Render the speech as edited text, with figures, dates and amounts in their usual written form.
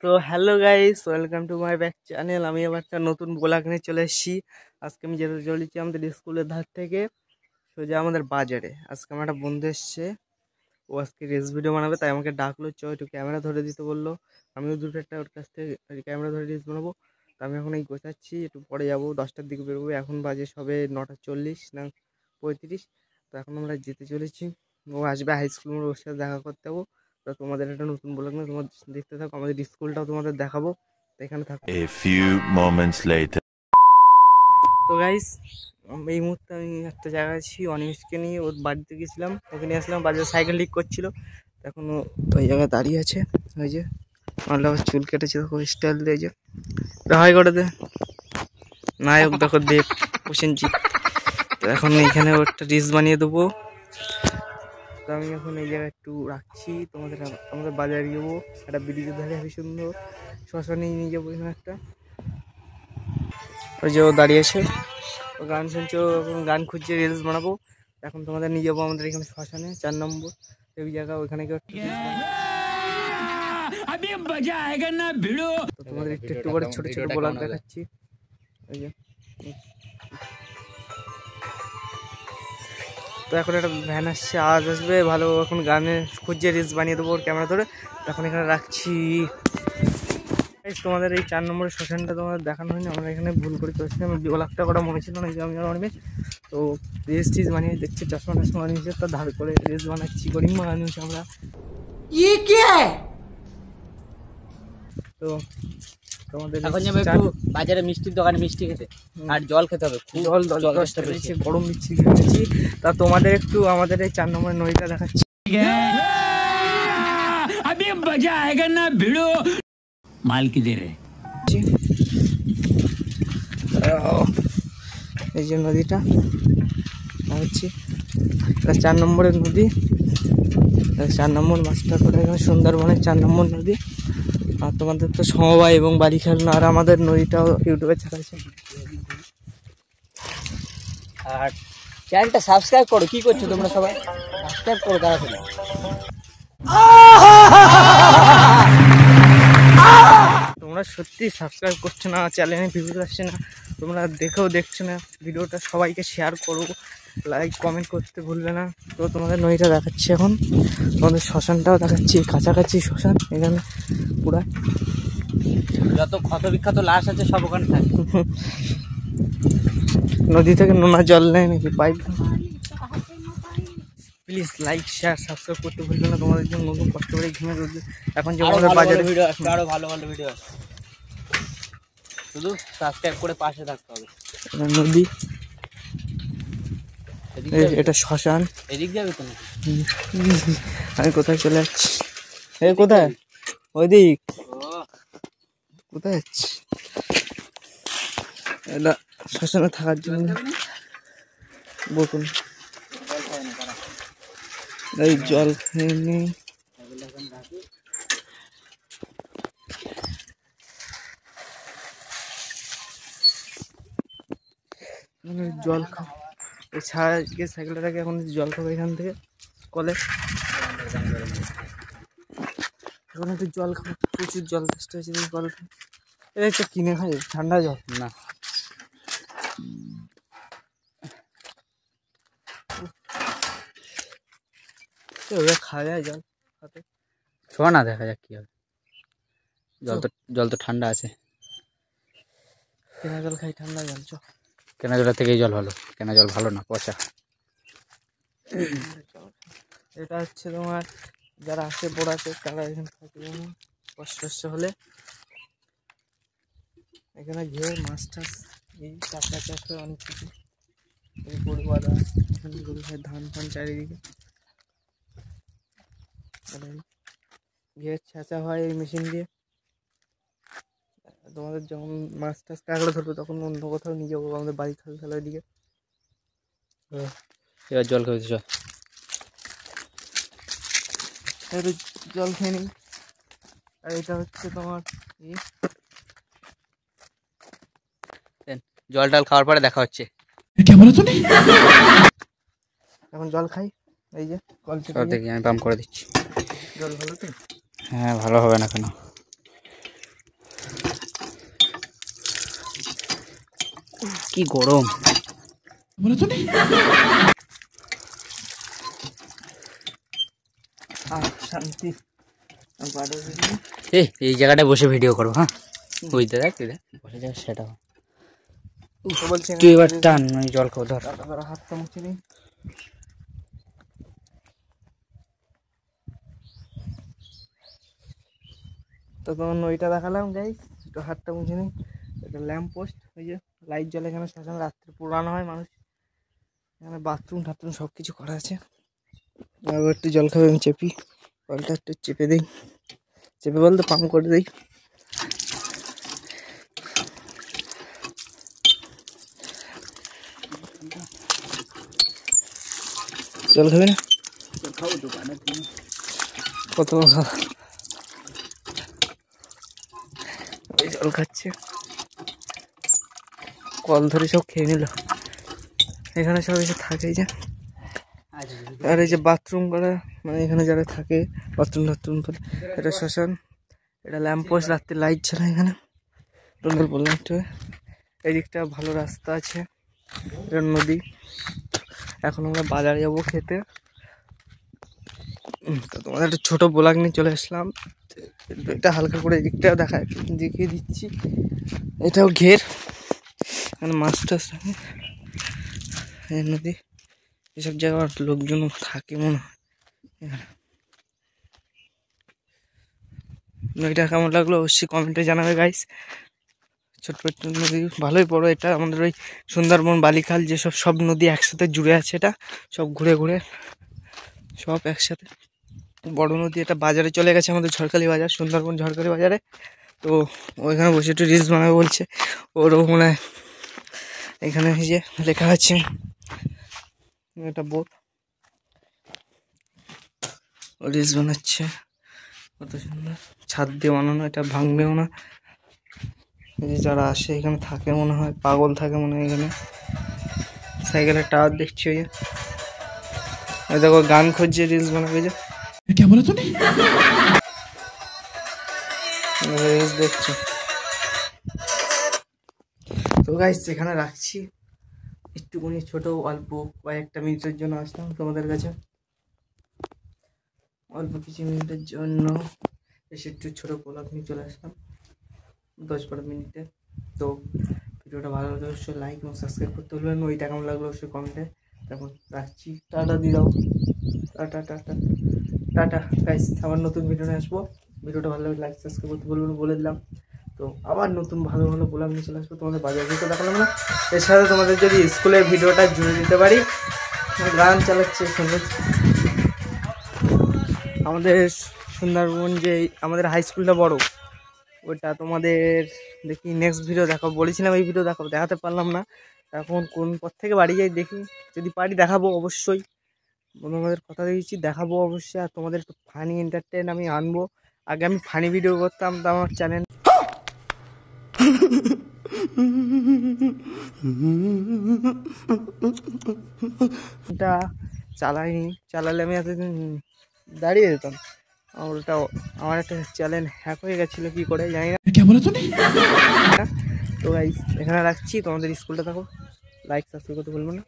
তো hello guys, welcome to my back channel. আমি আবার একটা নতুন ব্লগ নিয়ে চলে এসেছি। আজকে আমি যেতে চলেছি আমাদের স্কুলের ধার থেকে সোজা আমাদের বাজারে। আজকে আমার একটা বন্ধু এসছে, ও আজকে রিলস ভিডিও বানাবে, তাই আমাকে ডাকলো, একটু ক্যামেরা ধরে দিতে বললো। আমিও দুটো একটা ওর কাছ থেকে ক্যামেরা ধরে রিলস বানাবো। তো আমি এখন এই গোছাচ্ছি, একটু পরে যাবো, 10টার দিকে বেরোবো। এখন বাজে সবে 9:40 না 35। তো এখন আমরা যেতে চলেছি। ও আসবে হাই স্কুল মোড়ে, ওর সাথে দেখা করতে যাবো। তো তোমাদের একটা নতুন ব্লগ না, তোমার দেখতে থাকো, আমাদের স্কুলটাও তোমাদের দেখাবো। তো এখানে থাকো। A few moments later. তো গাইস, এই মুহূর্তে আমি একটা জায়গায় আছি, অনিমেষকে নিয়ে ওর বাড়িতে গেছিলাম, ওকে নিয়ে আসলাম। বাজারে সাইকেল ঠিক করছিল, এখন ও ওই জায়গায় দাঁড়িয়ে আছে। ওই যে মাল্লা আবার চুল কেটেছে, দেখো স্টাইল দিয়েছে। হাই করে দে নায়ক, দেখো দেব প্রসেনজিৎ। তো এখন এইখানে একটা রিলস বানিয়ে দেবো। তো আমি এখন এই জায়গায় একটু রাখছি, আমাদের বাজারে যাবো। একটা ব্রিজের ধারে হেবি সুন্দর শ্মশানে নিয়ে যাবো। এখানে একটা ওই যে ও দাঁড়িয়ে আছে, ও গান শুনছে, ও এখন গান খুঁজছে, রিলস বানাবো। এখন তোমাদের নিয়ে যাবো আমাদের এখানে শ্মশানে, 4 নম্বর এই জায়গা, ওইখানে গিয়ে একটু তো তোমাদের একটু একটু করে ছোট ছোট ব্লগ দেখাচ্ছি। ওই যে তো এখন একটা ভ্যান আসছে, আওয়াজ আসবে ভালো। এখন গানে খুঁজছে, রিলস বানিয়ে দেবো ওর ক্যামেরা ধরে। এখন এখানে রাখছি। তোমাদের এই 4 নম্বরের শ্মশানটা তোমাদের দেখানো হয়নি, আমরা এখানে ভুল করে চলেছি। আমি ব্লগটা করা মনে ছিল না যে আমি আর অনেক। তো রিলস টিলস বানিয়ে দেখছি, চশমা টশমা বানিয়েছে, তার ধার করে রিলস বানাচ্ছি, গরিব মানুষ আমরা। তো তোমাদের এখন যাবো একটু বাজারে মিষ্টির দোকানে মিষ্টি খেতে, আর জল খেতে হবে। জল পেয়েছি, গরম মিষ্টি খেয়েছি। তা তোমাদের একটু আমাদের এই 4 নম্বরের নদীটা দেখাচ্ছি। अभी मजा आएगा ना भिड़ो माल की दे रहे। এই যে নদীটা হচ্ছে 4 নম্বরের নদী, 4 নম্বর মাছটা করে এখানে সুন্দরবনের 4 নম্বর নদী। আর তোমাদের তো সমবায় এবং বাড়ি খেলনা, আর আমাদের নদীটাও ইউটিউবে ছাড়াচ্ছে। আর চ্যানেলটা সাবস্ক্রাইব করো। কি করছো তোমরা সবাই? সাবস্ক্রাইব করো তাড়াতাড়ি। তোমরা সত্যি সাবস্ক্রাইব করছো না, চ্যানেলে ভিডিও আসছে না, তোমরা দেখছো না ভিডিওটা, সবাইকে শেয়ার করো, লাইক কমেন্ট করতে ভুলবে না। তো তোমাদের নদীটা দেখাচ্ছি, এখন তোমাদের শ্মশানটাও দেখাচ্ছি, কাছাকাছি শ্মশান এখানে পুরা। যত ক্ষত বিখ্যাত লাশ আছে সব ওখানে থাকে। নদী থেকে নোনা জল নেয় নাকি pipe. Please like share subscribe করতে ভুলবে না, তোমাদের জন্য নতুন কষ্ট করে ঘুমে রোজ। এখন যে আমাদের বাজারে ভিডিও আসবে, আরো ভালো ভালো ভিডিও আসবে, শুধু সাবস্ক্রাইব করে পাশে থাকতে হবে। নদী, এটা শ্মশান। এদিক যাবে তো নাকি? আমি কোথায় চলে যাচ্ছি? এই কোথায়? ওইদিক কোথায় যাচ্ছি? এটা শ্মশানে থাকার জন্য বকুন। এই জল খেয়ে নেই, জল খাও। ছাড়া গিয়ে সাইকেলটাকে এখন জল খাবো এখান থেকে কলে। এখন একটু জল খাবো, প্রচুর জল তেষ্টা হয়েছে জল খাই। এটা একটা কিনে খাই, ঠান্ডা জল না। ওটা খাওয়া যায় জল হাতে? শোনা না, দেখা যাক কি হবে। জল তো ঠান্ডা আছে। কেনা জল খাই, ঠান্ডা জল চ। কেনা জলের থেকেই জল ভালো, কেনা জল ভালো না, পচা। এটা হচ্ছে তোমার যারা আসে পড়াতে, তারা এখানে থাকে, কষ্ট হলে এখানে ঘিরে মাছ টাছ, এই চাষা চাষ করে অনেক কিছু। গরু বাঁধা, এখানে গরু খায়, ধান ফান চারিদিকে ঘিরে ছেঁচা হয় এই মেশিন দিয়ে। তোমাদের যখন মাছ টাছ কাঁকড়া ধরবো তখন অন্য কোথাও নিয়ে যাবো, আমাদের বাড়ি খাল খালের দিকে। এবার জল খাইতে চল। একটু জল খেয়ে নিই। আর এটা হচ্ছে তোমার জল টল খাওয়ার পরে দেখা হচ্ছে। এখন জল খাই, এই যে কল থেকে দেখি আমি পাম্প করে দিচ্ছি। জল ভালো তো? হ্যাঁ, ভালো হবে না কেন? কি গরম শান্তি। এই জায়গাটায় বসে ভিডিও করবো। হ্যাঁ ওই দেখ বসে যাক সেটা বলছে তুই এবার টান আমি জল খাবো ধর। হাতটা মুছে নিই। তো তখন ওইটা দেখালাম গাইস, একটু হাতটা মুছে নিই। এটা ল্যাম্প পোস্ট, ওই যে লাইট জ্বলে এখানে, শ্মশান রাত্রে পুরানো হয় মানুষ, এখানে বাথরুম টাথরুম সব কিছু করা আছে। আবার একটু জল খাবে, আমি চেপি, কলটা একটু চেপে দিই, চেপে বলতে পাম্প করে দিই। জল খাবে না? কত জল খাচ্ছে, কল ধরে সব খেয়ে নিল। এখানে সব এসে থাকে যে, আর এই যে বাথরুম করা, মানে এখানে যারা থাকে বাথরুম টাথরুম করে, এটা শ্মশান, এটা ল্যাম্প পোস্ট, রাত্রে লাইট ছাড়া এখানে টন্ডল বললাম একটু। এই দিকটা ভালো রাস্তা আছে, এটা নদী। এখন আমরা বাজারে যাবো খেতে। তো তোমাদের একটা ছোটো ব্লগ নিয়ে চলে আসলাম। এটা হালকা করে এদিকটাও দেখিয়ে দিচ্ছি। এটাও ঘের, এখানে মাছ টাছ থাকে, এই নদী, এসব জায়গার লোকজন থাকে মনে হয়। নদীটা কেমন লাগলো অবশ্যই কমেন্টে জানাবে গাইস। ছোট্ট একটা নদী, ভালোই বড়। এটা আমাদের ওই সুন্দরবন বালিখাল যেসব সব নদী একসাথে জুড়ে আছে, এটা সব ঘুরে ঘুরে সব একসাথে বড় নদী। এটা বাজারে চলে গেছে, আমাদের ঝড়খালি বাজার, সুন্দরবন ঝড়খালি বাজারে। তো ওইখানে বসে একটু রিলস বানাবে বলছে, ওরও মনে হয় এখানে যে লেখা আছে, এটা বোট, রিলস বানাচ্ছে, কত সুন্দর ছাদ দিয়ে বানানো, এটা ভাঙবেও না। এই যে যারা আসে এখানে থাকে মনে হয়, পাগল থাকে মনে হয় এখানে। সাইকেলের টাওয়ার দেখছি, ওই দেখো গান খুঁজছে, রিলস বানাবে যে, রিলস দেখছি। তো গাইস এখানে রাখছি, একটুখানি ছোট অল্প কয়েকটা মিনিটের জন্য আসলাম তোমাদের কাছে, অল্প কিছু মিনিটের জন্য এসে একটু ছোটো ব্লগ নিয়ে চলে আসলাম 10-12 মিনিটে। তো ভিডিওটা ভালো লাগলে অবশ্যই লাইক এবং সাবস্ক্রাইব করতে বলবেন। ওইটা কেমন লাগলো অবশ্যই কমেন্টে। এখন রাখছি, টাটা দিয়ে দাও, টাটা টাটা টাটা গাইস। আবার নতুন ভিডিও নিয়ে আসবো। ভিডিওটা ভালো লাগলে লাইক সাবস্ক্রাইব করতে বলবেন, বলে দিলাম। তো আবার নতুন ভালো ভালো ব্লগ নিয়ে চলে আসবো তোমাদের। বাজার ভিডিও দেখালাম না, এর সাথে তোমাদের যদি স্কুলের ভিডিওটা জুড়ে দিতে পারি। গান চালাচ্ছে শুনে, আমাদের সুন্দরবন যে আমাদের হাই স্কুলটা বড়, ওটা তোমাদের দেখি নেক্সট ভিডিও দেখাবো। বলেছিলাম এই ভিডিও দেখাবো, দেখাতে পারলাম না। এখন কোন পথ থেকে বাড়ি যাই দেখি, যদি পারি দেখাবো অবশ্যই। তোমাদের কথা দিয়েছি দেখাবো অবশ্যই। আর তোমাদের একটু ফানি এন্টারটেন আমি আনবো। আগে আমি ফানি ভিডিও করতাম, তো আমার চ্যানেলটা চালাইনি, চালালে আমি এতদিন দাঁড়িয়ে যেতাম। ওটা আমার একটা চ্যানেল হ্যাক হয়ে গেছিলো, কি করে জানি না। তো গাইস এখানে রাখছি, তোমাদের স্কুলটা দেখো, লাইক সাবস্ক্রাইব করতে ভুলবো না।